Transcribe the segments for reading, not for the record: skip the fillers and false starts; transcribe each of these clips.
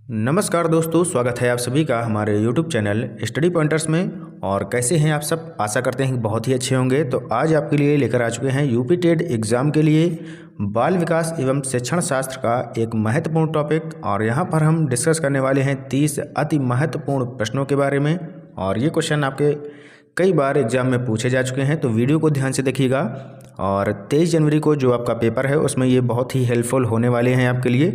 नमस्कार दोस्तों, स्वागत है आप सभी का हमारे YouTube चैनल स्टडी पॉइंटर्स में। और कैसे हैं आप सब? आशा करते हैं कि बहुत ही अच्छे होंगे। तो आज आपके लिए लेकर आ चुके हैं यूपी टेट एग्ज़ाम के लिए बाल विकास एवं शिक्षण शास्त्र का एक महत्वपूर्ण टॉपिक। और यहाँ पर हम डिस्कस करने वाले हैं 30 अति महत्वपूर्ण प्रश्नों के बारे में। और ये क्वेश्चन आपके कई बार एग्जाम में पूछे जा चुके हैं, तो वीडियो को ध्यान से देखिएगा। और 23 जनवरी को जो आपका पेपर है उसमें ये बहुत ही हेल्पफुल होने वाले हैं आपके लिए।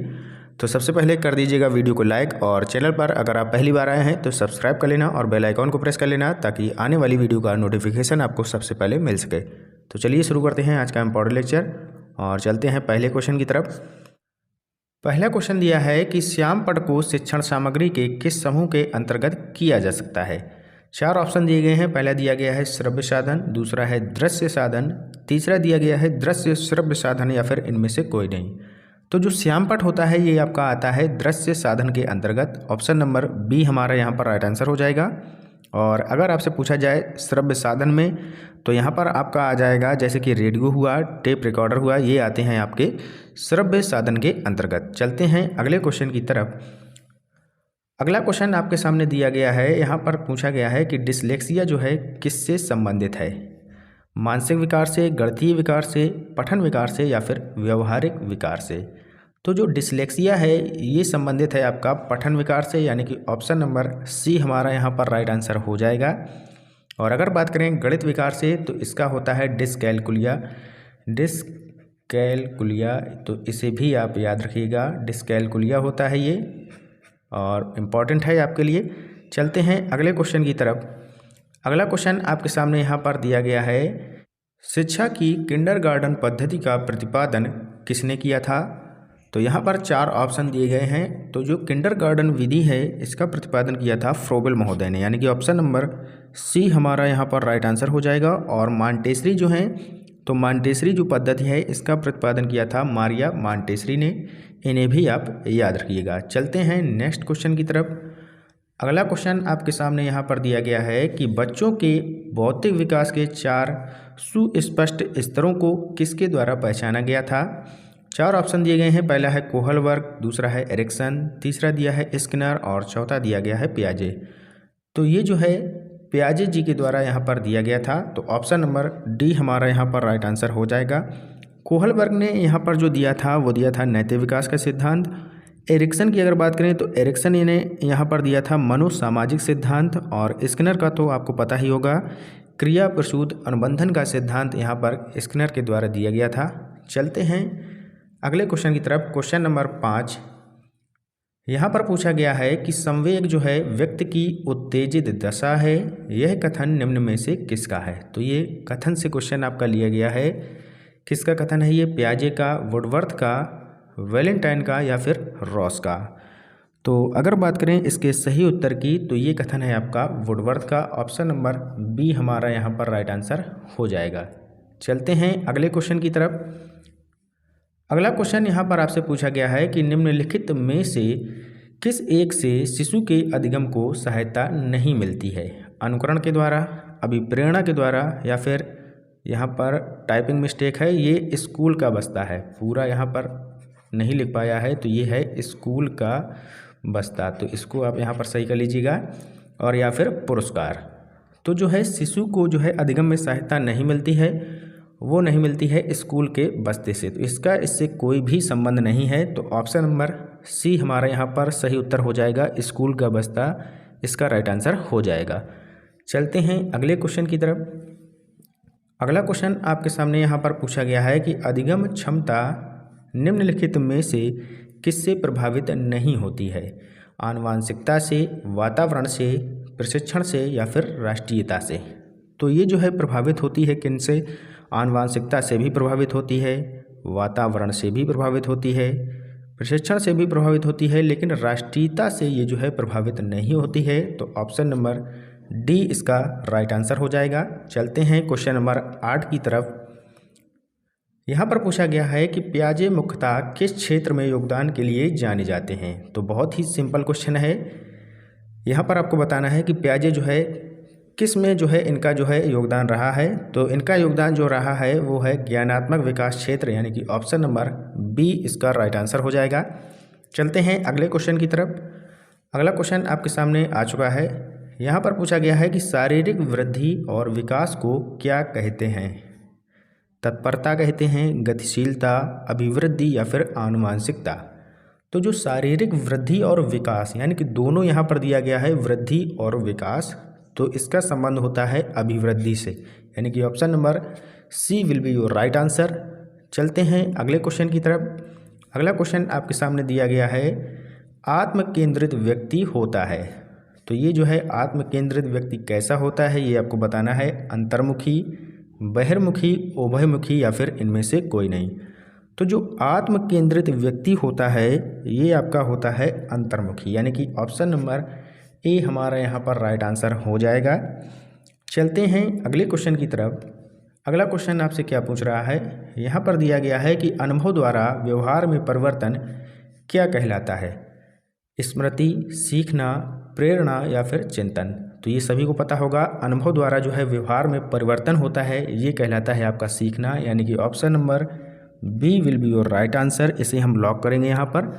तो सबसे पहले कर दीजिएगा वीडियो को लाइक, और चैनल पर अगर आप पहली बार आए हैं तो सब्सक्राइब कर लेना और बेल आइकॉन को प्रेस कर लेना, ताकि आने वाली वीडियो का नोटिफिकेशन आपको सबसे पहले मिल सके। तो चलिए शुरू करते हैं आज का इम्पोर्टेंट लेक्चर और चलते हैं पहले क्वेश्चन की तरफ। पहला क्वेश्चन दिया है कि श्याम पट को शिक्षण सामग्री के किस समूह के अंतर्गत किया जा सकता है। 4 ऑप्शन दिए गए हैं। पहला दिया गया है श्रव्य साधन, दूसरा है दृश्य साधन, तीसरा दिया गया है दृश्य श्रव्य साधन, या फिर इनमें से कोई नहीं। तो जो श्यामपट होता है ये आपका आता है दृश्य साधन के अंतर्गत। ऑप्शन नंबर बी हमारा यहाँ पर राइट आंसर हो जाएगा। और अगर आपसे पूछा जाए श्रव्य साधन में, तो यहाँ पर आपका आ जाएगा जैसे कि रेडियो हुआ, टेप रिकॉर्डर हुआ, ये आते हैं आपके श्रव्य साधन के अंतर्गत। चलते हैं अगले क्वेश्चन की तरफ। अगला क्वेश्चन आपके सामने दिया गया है। यहाँ पर पूछा गया है कि डिसलेक्सिया जो है किससे संबंधित है। मानसिक विकार से, गणितीय विकार से, पठन विकार से, या फिर व्यवहारिक विकार से। तो जो डिसलेक्सिया है ये संबंधित है आपका पठन विकार से, यानी कि ऑप्शन नंबर सी हमारा यहाँ पर राइट आंसर हो जाएगा। और अगर बात करें गणित विकार से, तो इसका होता है डिसकैलकुलिया। डिसकैलकुलिया, तो इसे भी आप याद रखिएगा, डिसकैलकुलिया होता है ये, और इम्पॉर्टेंट है आपके लिए। चलते हैं अगले क्वेश्चन की तरफ। अगला क्वेश्चन आपके सामने यहाँ पर दिया गया है, शिक्षा की किंडरगार्टन पद्धति का प्रतिपादन किसने किया था। तो यहाँ पर 4 ऑप्शन दिए गए हैं। तो जो किंडरगार्टन विधि है इसका प्रतिपादन किया था फ्रोबेल महोदय ने, यानी कि ऑप्शन नंबर सी हमारा यहाँ पर राइट आंसर हो जाएगा। और मांटेसरी जो है, तो मांटेसरी जो पद्धति है इसका प्रतिपादन किया था मारिया मांटेसरी ने। इन्हें भी आप याद रखिएगा। चलते हैं नेक्स्ट क्वेश्चन की तरफ। अगला क्वेश्चन आपके सामने यहाँ पर दिया गया है कि बच्चों के बौद्धिक विकास के 4 सुस्पष्ट स्तरों को किसके द्वारा पहचाना गया था। 4 ऑप्शन दिए गए हैं। पहला है कोहल वर्ग, दूसरा है एरिक्सन, तीसरा दिया है स्किनर, और चौथा दिया गया है पियाजे। तो ये जो है पियाजे जी के द्वारा यहाँ पर दिया गया था। तो ऑप्शन नंबर डी हमारा यहाँ पर राइट आंसर हो जाएगा। कोहल वर्ग ने यहाँ पर जो दिया था वो दिया था नैतिक विकास का सिद्धांत। एरिक्सन की अगर बात करें तो एरिक्सन ने यहाँ पर दिया था मनोसामाजिक सिद्धांत। और स्किनर का तो आपको पता ही होगा, क्रिया प्रसूत अनुबंधन का सिद्धांत यहाँ पर स्किनर के द्वारा दिया गया था। चलते हैं अगले क्वेश्चन की तरफ। क्वेश्चन नंबर 5 यहाँ पर पूछा गया है कि संवेग जो है व्यक्ति की उत्तेजित दशा है, यह कथन निम्न में से किसका है। तो ये कथन से क्वेश्चन आपका लिया गया है। किसका कथन है ये? पियाजे का, वुडवर्थ का, वैलेंटाइन का, या फिर रॉस का। तो अगर बात करें इसके सही उत्तर की, तो ये कथन है आपका वुडवर्थ का। ऑप्शन नंबर बी हमारा यहाँ पर राइट आंसर हो जाएगा। चलते हैं अगले क्वेश्चन की तरफ। अगला क्वेश्चन यहाँ पर आपसे पूछा गया है कि निम्नलिखित में से किस एक से शिशु के अधिगम को सहायता नहीं मिलती है। अनुकरण के द्वारा, अभिप्रेरणा के द्वारा, या फिर यहाँ पर टाइपिंग मिस्टेक है, ये स्कूल का बस्ता है, पूरा यहाँ पर नहीं लिख पाया है, तो ये है स्कूल का बस्ता। तो इसको आप यहाँ पर सही कर लीजिएगा। और या फिर पुरस्कार। तो जो है शिशु को जो है अधिगम में सहायता नहीं मिलती है, वो नहीं मिलती है स्कूल के बस्ते से। तो इसका इससे कोई भी संबंध नहीं है। तो ऑप्शन नंबर सी हमारा यहाँ पर सही उत्तर हो जाएगा, स्कूल का बस्ता इसका राइट आंसर हो जाएगा। चलते हैं अगले क्वेश्चन की तरफ। अगला क्वेश्चन आपके सामने यहाँ पर पूछा गया है कि अधिगम क्षमता निम्नलिखित में से किससे प्रभावित नहीं होती है। आनुवांशिकता से, वातावरण से, प्रशिक्षण से, या फिर राष्ट्रीयता से। तो ये जो है प्रभावित होती है किनसे? आनुवांशिकता से भी प्रभावित होती है, वातावरण से भी प्रभावित होती है, प्रशिक्षण से भी प्रभावित होती है, लेकिन राष्ट्रीयता से ये जो है प्रभावित नहीं होती है। तो ऑप्शन नंबर डी इसका राइट आंसर हो जाएगा। चलते हैं क्वेश्चन नंबर 8 की तरफ। यहाँ पर पूछा गया है कि पियाजे मुख्यतः किस क्षेत्र में योगदान के लिए जाने जाते हैं। तो बहुत ही सिंपल क्वेश्चन है। यहाँ पर आपको बताना है कि पियाजे जो है किस में जो है इनका जो है योगदान रहा है। तो इनका योगदान जो रहा है वो है ज्ञानात्मक विकास क्षेत्र, यानी कि ऑप्शन नंबर बी इसका राइट आंसर हो जाएगा। चलते हैं अगले क्वेश्चन की तरफ। अगला क्वेश्चन आपके सामने आ चुका है। यहाँ पर पूछा गया है कि शारीरिक वृद्धि और विकास को क्या कहते हैं। तत्परता कहते हैं, गतिशीलता, अभिवृद्धि या फिर आनुवांशिकता। तो जो शारीरिक वृद्धि और विकास यानी कि दोनों यहाँ पर दिया गया है, वृद्धि और विकास, तो इसका संबंध होता है अभिवृद्धि से, यानी कि option number C will be your right answer. चलते हैं अगले क्वेश्चन की तरफ। अगला क्वेश्चन आपके सामने दिया गया है, आत्म केंद्रित व्यक्ति होता है। तो ये जो है आत्म केंद्रित व्यक्ति कैसा होता है ये आपको बताना है। अंतर्मुखी, बहिर्मुखी, उभयमुखी या फिर इनमें से कोई नहीं। तो जो आत्म केंद्रित व्यक्ति होता है ये आपका होता है अंतर्मुखी, यानी कि ऑप्शन नंबर ए हमारा यहाँ पर राइट आंसर हो जाएगा। चलते हैं अगले क्वेश्चन की तरफ। अगला क्वेश्चन आपसे क्या पूछ रहा है, यहाँ पर दिया गया है कि अनुभव द्वारा व्यवहार में परिवर्तन क्या कहलाता है। स्मृति, सीखना, प्रेरणा या फिर चिंतन। तो ये सभी को पता होगा, अनुभव द्वारा जो है व्यवहार में परिवर्तन होता है ये कहलाता है आपका सीखना, यानी कि option number B will be your right answer. इसे हम लॉक करेंगे यहाँ पर।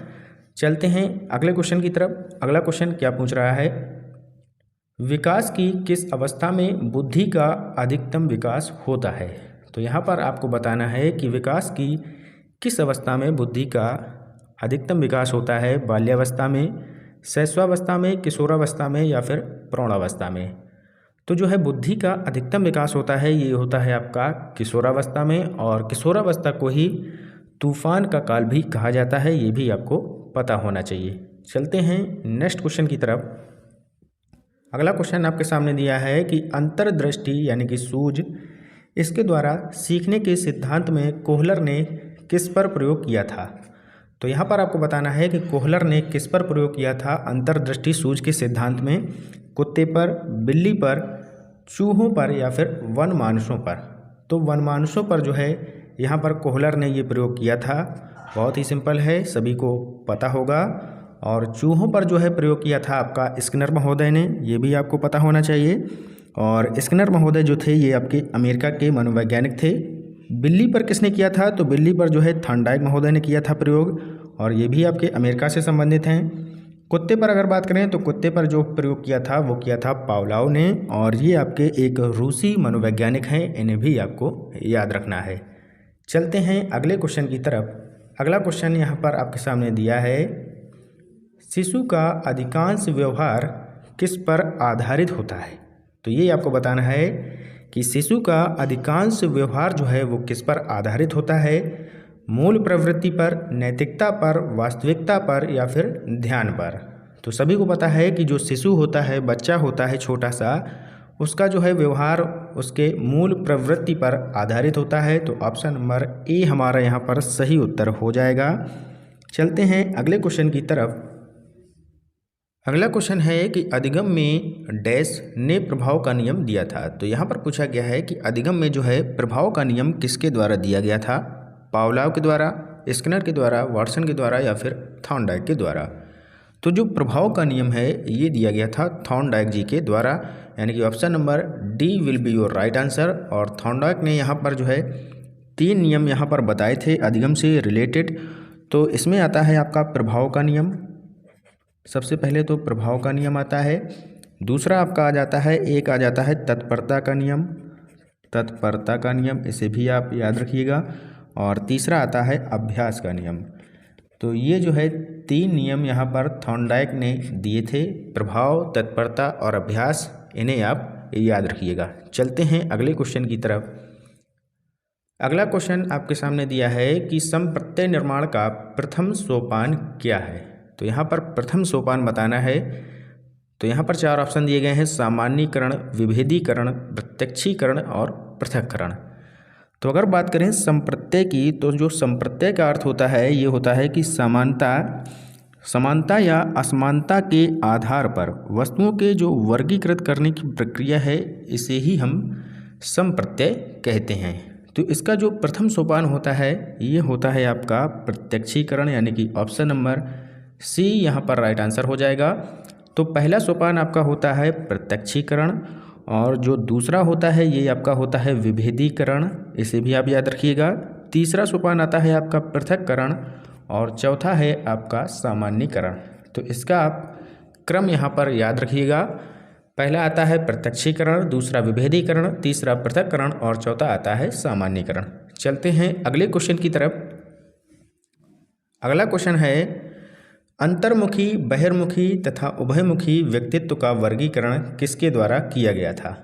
चलते हैं अगले क्वेश्चन की तरफ। अगला क्वेश्चन क्या पूछ रहा है, विकास की किस अवस्था में बुद्धि का अधिकतम विकास होता है। तो यहाँ पर आपको बताना है कि विकास की किस अवस्था में बुद्धि का अधिकतम विकास होता है। बाल्यावस्था में, शैशवावस्था में, किशोरावस्था में या फिर प्रौढ़ावस्था में। तो जो है बुद्धि का अधिकतम विकास होता है ये होता है आपका किशोरावस्था में, और किशोरावस्था को ही तूफान का काल भी कहा जाता है, ये भी आपको पता होना चाहिए। चलते हैं नेक्स्ट क्वेश्चन की तरफ। अगला क्वेश्चन आपके सामने दिया है कि अंतर्दृष्टि यानी कि सूझ, इसके द्वारा सीखने के सिद्धांत में कोहलर ने किस पर प्रयोग किया था। तो यहाँ पर आपको बताना है कि कोहलर ने किस पर प्रयोग किया था अंतर्दृष्टि सूझ के सिद्धांत में। कुत्ते पर, बिल्ली पर, चूहों पर या फिर वनमानुषों पर। तो वनमानुषों पर जो है यहाँ पर कोहलर ने ये प्रयोग किया था। बहुत ही सिंपल है, सभी को पता होगा। और चूहों पर जो है प्रयोग किया था आपका स्किनर महोदय ने, ये भी आपको पता होना चाहिए। और स्किनर महोदय जो थे ये आपके अमेरिका के मनोवैज्ञानिक थे। बिल्ली पर किसने किया था, तो बिल्ली पर जो है थॉर्नडाइक महोदय ने किया था प्रयोग, और ये भी आपके अमेरिका से संबंधित हैं। कुत्ते पर अगर बात करें तो कुत्ते पर जो प्रयोग किया था वो किया था पावलोव ने, और ये आपके एक रूसी मनोवैज्ञानिक हैं, इन्हें भी आपको याद रखना है। चलते हैं अगले क्वेश्चन की तरफ। अगला क्वेश्चन यहाँ पर आपके सामने दिया है, शिशु का अधिकांश व्यवहार किस पर आधारित होता है। तो ये आपको बताना है कि शिशु का अधिकांश व्यवहार जो है वो किस पर आधारित होता है। मूल प्रवृत्ति पर, नैतिकता पर, वास्तविकता पर या फिर ध्यान पर। तो सभी को पता है कि जो शिशु होता है, बच्चा होता है छोटा सा, उसका जो है व्यवहार उसके मूल प्रवृत्ति पर आधारित होता है। तो ऑप्शन नंबर ए हमारा यहाँ पर सही उत्तर हो जाएगा। चलते हैं अगले क्वेश्चन की तरफ। अगला क्वेश्चन है कि अधिगम में डैश ने प्रभाव का नियम दिया था। तो यहाँ पर पूछा गया है कि अधिगम में जो है प्रभाव का नियम किसके द्वारा दिया गया था। पावलोव के द्वारा, स्किनर के द्वारा, वाटसन के द्वारा या फिर थॉर्नडाइक के द्वारा। तो जो प्रभाव का नियम है ये दिया गया था थॉर्नडाइक जी के द्वारा, यानी कि option number D will be your right answer. और थॉर्नडाइक ने यहाँ पर जो है 3 नियम यहाँ पर बताए थे अधिगम से रिलेटेड। तो इसमें आता है आपका प्रभाव का नियम, सबसे पहले तो प्रभाव का नियम आता है। दूसरा आपका आ जाता है, एक आ जाता है तत्परता का नियम, तत्परता का नियम, इसे भी आप याद रखिएगा। और तीसरा आता है अभ्यास का नियम। तो ये जो है 3 नियम यहाँ पर थॉर्नडाइक ने दिए थे, प्रभाव, तत्परता और अभ्यास, इन्हें आप याद रखिएगा। चलते हैं अगले क्वेश्चन की तरफ। अगला क्वेश्चन आपके सामने दिया है कि समप्रत्यय निर्माण का प्रथम सोपान क्या है। तो यहाँ पर प्रथम सोपान बताना है। तो यहाँ पर 4 ऑप्शन दिए गए हैं, सामान्यीकरण, विभेदीकरण, प्रत्यक्षीकरण और पृथक्करण। तो अगर बात करें संप्रत्यय की, तो जो संप्रत्यय का अर्थ होता है ये होता है कि समानता या असमानता के आधार पर वस्तुओं के जो वर्गीकृत करने की प्रक्रिया है इसे ही हम संप्रत्यय कहते हैं। तो इसका जो प्रथम सोपान होता है ये होता है आपका प्रत्यक्षीकरण, यानी कि ऑप्शन नंबर सी यहाँ पर राइट आंसर हो जाएगा। तो पहला सोपान आपका होता है प्रत्यक्षीकरण, और जो दूसरा होता है ये आपका होता है विभेदीकरण, इसे भी आप याद रखिएगा। तीसरा सोपान आता है आपका पृथक्करण, और चौथा है आपका सामान्यीकरण। तो इसका आप क्रम यहाँ पर याद रखिएगा। पहला आता है प्रत्यक्षीकरण, दूसरा विभेदीकरण, तीसरा पृथक्करण और चौथा आता है सामान्यीकरण। चलते हैं अगले क्वेश्चन की तरफ। अगला क्वेश्चन है अंतर्मुखी, बहिर्मुखी तथा उभयमुखी व्यक्तित्व का वर्गीकरण किसके द्वारा किया गया था।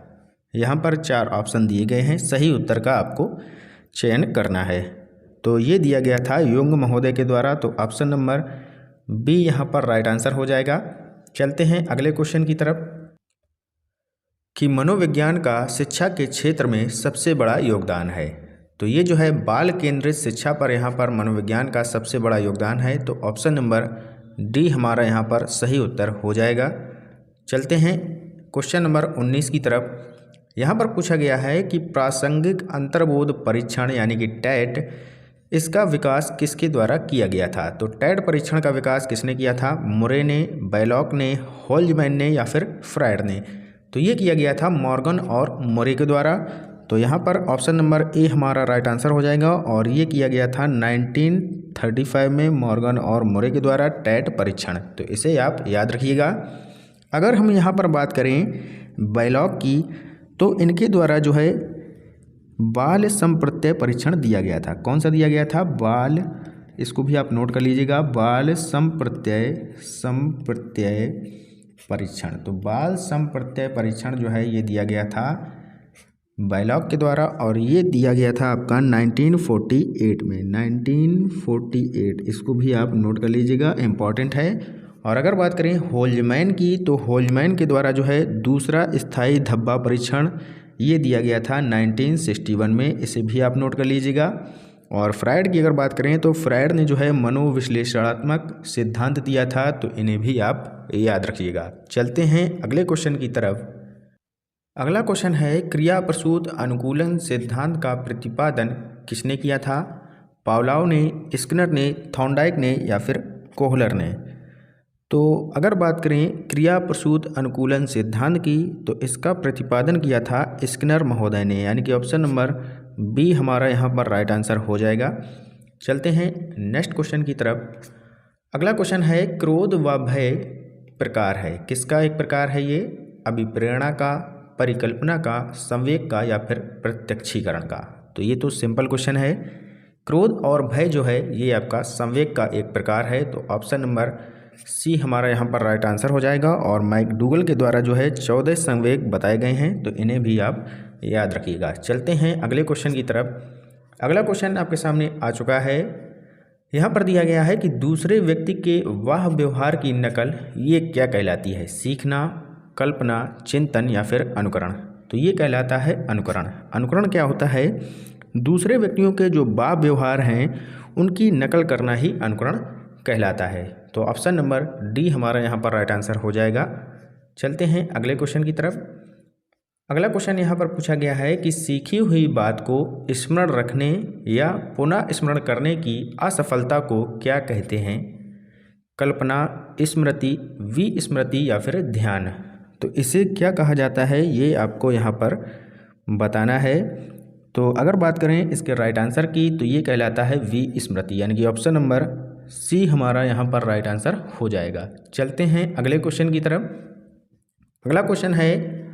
यहाँ पर 4 ऑप्शन दिए गए हैं, सही उत्तर का आपको चयन करना है। तो ये दिया गया था युंग महोदय के द्वारा, तो ऑप्शन नंबर बी यहाँ पर राइट आंसर हो जाएगा। चलते हैं अगले क्वेश्चन की तरफ कि मनोविज्ञान का शिक्षा के क्षेत्र में सबसे बड़ा योगदान है। तो ये जो है बाल केंद्रित शिक्षा पर यहाँ पर मनोविज्ञान का सबसे बड़ा योगदान है, तो ऑप्शन नंबर डी हमारा यहाँ पर सही उत्तर हो जाएगा। चलते हैं क्वेश्चन नंबर 19 की तरफ। यहाँ पर पूछा गया है कि प्रासंगिक अंतर्बोध परीक्षण यानी कि टैट, इसका विकास किसके द्वारा किया गया था। तो टैट परीक्षण का विकास किसने किया था, मुरे ने, बैलॉक ने, होल्जमैन ने या फिर फ्रायड ने। तो ये किया गया था मॉर्गन और मुरे के द्वारा। तो यहाँ पर ऑप्शन नंबर ए हमारा राइट आंसर हो जाएगा और ये किया गया था 1935 में मॉर्गन और मुरे के द्वारा टैट परीक्षण। तो इसे आप याद रखिएगा। अगर हम यहाँ पर बात करें बैलॉक की, तो इनके द्वारा जो है बाल संप्रत्यय परीक्षण दिया गया था। कौन सा दिया गया था, बाल, इसको भी आप नोट कर लीजिएगा, बाल संप्रत्यय परीक्षण। तो बाल संप्रत्यय परीक्षण जो है ये दिया गया था बैलॉक के द्वारा और ये दिया गया था आपका 1948 में, 1948, इसको भी आप नोट कर लीजिएगा, इम्पॉर्टेंट है। और अगर बात करें होल्जमैन की, तो होल्जमैन के द्वारा जो है दूसरा स्थायी धब्बा परीक्षण ये दिया गया था 1961 में, इसे भी आप नोट कर लीजिएगा। और फ्रायड की अगर बात करें तो फ्रायड ने जो है मनोविश्लेषणात्मक सिद्धांत दिया था, तो इन्हें भी आप याद रखिएगा। चलते हैं अगले क्वेश्चन की तरफ। अगला क्वेश्चन है क्रिया प्रसूत अनुकूलन सिद्धांत का प्रतिपादन किसने किया था। पावलोव ने, स्किनर ने, थॉर्नडाइक ने या फिर कोहलर ने। तो अगर बात करें क्रिया प्रसूत अनुकूलन सिद्धांत की, तो इसका प्रतिपादन किया था स्किनर महोदय ने, यानी कि ऑप्शन नंबर बी हमारा यहाँ पर राइट आंसर हो जाएगा। चलते हैं नेक्स्ट क्वेश्चन की तरफ। अगला क्वेश्चन है क्रोध व भय प्रकार है, किसका एक प्रकार है ये, अभिप्रेरणा का, परिकल्पना का, संवेग का या फिर प्रत्यक्षीकरण का। तो ये तो सिंपल क्वेश्चन है। क्रोध और भय जो है ये आपका संवेग का एक प्रकार है, तो ऑप्शन नंबर सी हमारा यहाँ पर राइट आंसर हो जाएगा। और मैकडूगल के द्वारा जो है 14 संवेग बताए गए हैं, तो इन्हें भी आप याद रखिएगा। चलते हैं अगले क्वेश्चन की तरफ। अगला क्वेश्चन आपके सामने आ चुका है। यहाँ पर दिया गया है कि दूसरे व्यक्ति के वाह व्यवहार की नकल ये क्या कहलाती है, सीखना, कल्पना, चिंतन या फिर अनुकरण। तो ये कहलाता है अनुकरण। अनुकरण क्या होता है, दूसरे व्यक्तियों के जो वाह व्यवहार हैं उनकी नकल करना ही अनुकरण कहलाता है। तो ऑप्शन नंबर डी हमारा यहाँ पर राइट आंसर हो जाएगा। चलते हैं अगले क्वेश्चन की तरफ। अगला क्वेश्चन यहाँ पर पूछा गया है कि सीखी हुई बात को स्मरण रखने या पुनः स्मरण करने की असफलता को क्या कहते हैं, कल्पना, स्मृति, विस्मृति या फिर ध्यान। तो इसे क्या कहा जाता है ये आपको यहाँ पर बताना है। तो अगर बात करें इसके राइट आंसर की, तो ये कहलाता है विस्मृति, यानी कि ऑप्शन नंबर सी हमारा यहाँ पर राइट आंसर हो जाएगा। चलते हैं अगले क्वेश्चन की तरफ। अगला क्वेश्चन है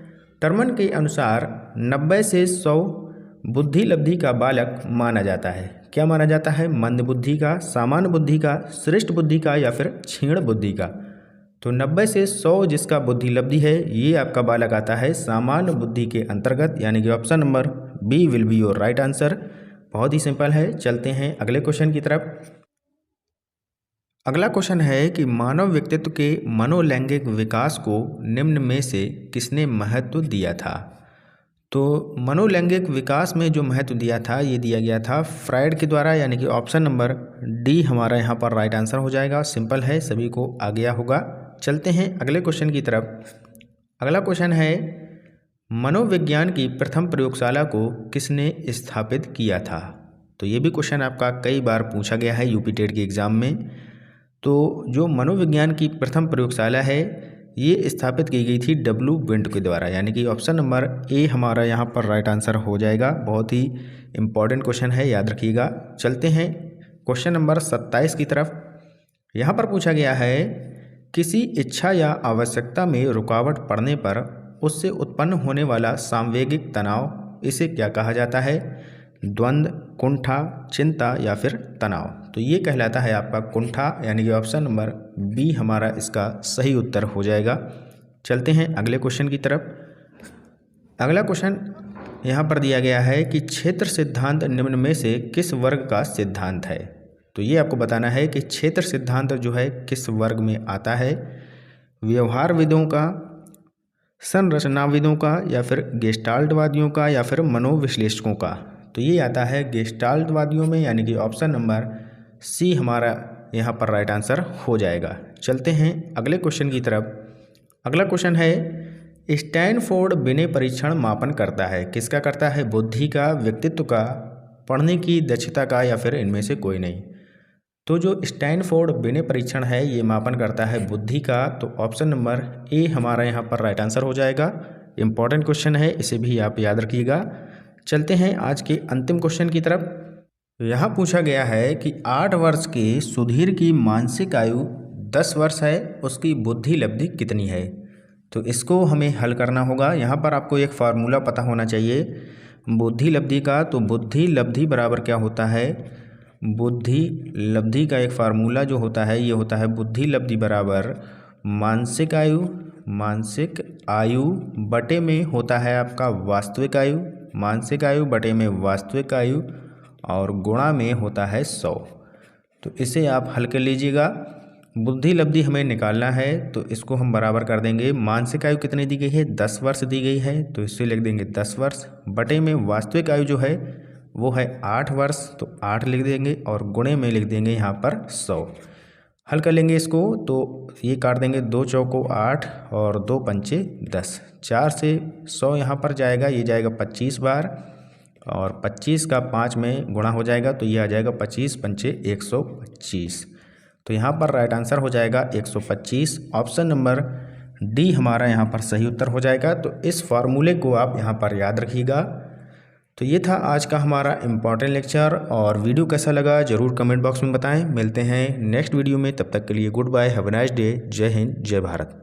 टर्मन के अनुसार 90 से 100 बुद्धि लब्धि का बालक माना जाता है। क्या माना जाता है, मंद बुद्धि का, सामान्य बुद्धि का, श्रेष्ठ बुद्धि का या फिर क्षीण बुद्धि का। तो 90 से 100 जिसका बुद्धि लब्धि है ये आपका बालक आता है सामान्य बुद्धि के अंतर्गत, यानी कि option number B will be your right answer. बहुत ही सिंपल है। चलते हैं अगले क्वेश्चन की तरफ। अगला क्वेश्चन है कि मानव व्यक्तित्व के मनोलैंगिक विकास को निम्न में से किसने महत्व दिया था। तो मनोलैंगिक विकास में जो महत्व दिया था ये दिया गया था फ्रायड के द्वारा, यानी कि ऑप्शन नंबर डी हमारा यहाँ पर राइट आंसर हो जाएगा। सिंपल है, सभी को आ गया होगा। चलते हैं अगले क्वेश्चन की तरफ। अगला क्वेश्चन है मनोविज्ञान की प्रथम प्रयोगशाला को किसने स्थापित किया था। तो ये भी क्वेश्चन आपका कई बार पूछा गया है यूपी टेट के एग्ज़ाम में। तो जो मनोविज्ञान की प्रथम प्रयोगशाला है ये स्थापित की गई थी डब्ल्यू विंट के द्वारा, यानी कि ऑप्शन नंबर ए हमारा यहाँ पर राइट आंसर हो जाएगा। बहुत ही इम्पॉर्टेंट क्वेश्चन है, याद रखिएगा। चलते हैं क्वेश्चन नंबर 27 की तरफ। यहाँ पर पूछा गया है किसी इच्छा या आवश्यकता में रुकावट पड़ने पर उससे उत्पन्न होने वाला सांवेगिक तनाव, इसे क्या कहा जाता है? द्वंद्व, कुंठा, चिंता या फिर तनाव। तो ये कहलाता है आपका कुंठा, यानी कि ऑप्शन नंबर बी हमारा इसका सही उत्तर हो जाएगा। चलते हैं अगले क्वेश्चन की तरफ। अगला क्वेश्चन यहाँ पर दिया गया है कि क्षेत्र सिद्धांत निम्न में से किस वर्ग का सिद्धांत है? तो ये आपको बताना है कि क्षेत्र सिद्धांत जो है किस वर्ग में आता है? व्यवहारविदों का, संरचनाविदों का, या फिर गेस्टाल्टवादियों का, या फिर मनोविश्लेषकों का? तो ये आता है गेस्टाल्टवादियों में, यानी कि ऑप्शन नंबर सी हमारा यहाँ पर राइट आंसर हो जाएगा। चलते हैं अगले क्वेश्चन की तरफ। अगला क्वेश्चन है स्टैनफोर्ड विनय परीक्षण मापन करता है, किसका करता है? बुद्धि का, व्यक्तित्व का, पढ़ने की दक्षता का, या फिर इनमें से कोई नहीं? तो जो स्टैनफोर्ड विनय परीक्षण है ये मापन करता है बुद्धि का, तो ऑप्शन नंबर ए हमारा यहाँ पर राइट आंसर हो जाएगा। इंपॉर्टेंट क्वेश्चन है, इसे भी आप याद रखिएगा। चलते हैं आज के अंतिम क्वेश्चन की तरफ। यहाँ पूछा गया है कि 8 वर्ष के सुधीर की मानसिक आयु 10 वर्ष है, उसकी बुद्धि लब्धि कितनी है? तो इसको हमें हल करना होगा। यहाँ पर आपको एक फार्मूला पता होना चाहिए बुद्धि लब्धि का। तो बुद्धि लब्धि बराबर क्या होता है? बुद्धि लब्धि का एक फार्मूला जो होता है ये होता है बुद्धि लब्धि बराबर मानसिक आयु बटे में होता है आपका वास्तविक आयु, मानसिक आयु बटे में वास्तविक आयु, और गुणा में होता है 100। तो इसे आप हल कर लीजिएगा। बुद्धि लब्धि हमें निकालना है, तो इसको हम बराबर कर देंगे। मानसिक आयु कितनी दी गई है? 10 वर्ष दी गई है, तो इससे लिख देंगे 10 वर्ष, बटे में वास्तविक आयु जो है वो है 8 वर्ष, तो 8 लिख देंगे, और गुणे में लिख देंगे यहाँ पर 100। हल कर लेंगे इसको, तो ये काट देंगे, 2 चौको 8 और 2 पंचे 10, 4 से 100 यहाँ पर जाएगा, ये जाएगा 25 बार, और 25 का 5 में गुणा हो जाएगा, तो ये आ जाएगा 25 पंचे 125। तो यहाँ पर राइट आंसर हो जाएगा 125। ऑप्शन नंबर डी हमारा यहाँ पर सही उत्तर हो जाएगा। तो इस फार्मूले को आप यहाँ पर याद रखिएगा। तो ये था आज का हमारा इम्पॉर्टेंट लेक्चर, और वीडियो कैसा लगा ज़रूर कमेंट बॉक्स में बताएं। मिलते हैं नेक्स्ट वीडियो में, तब तक के लिए goodbye, have a nice day, जय हिंद, जय भारत।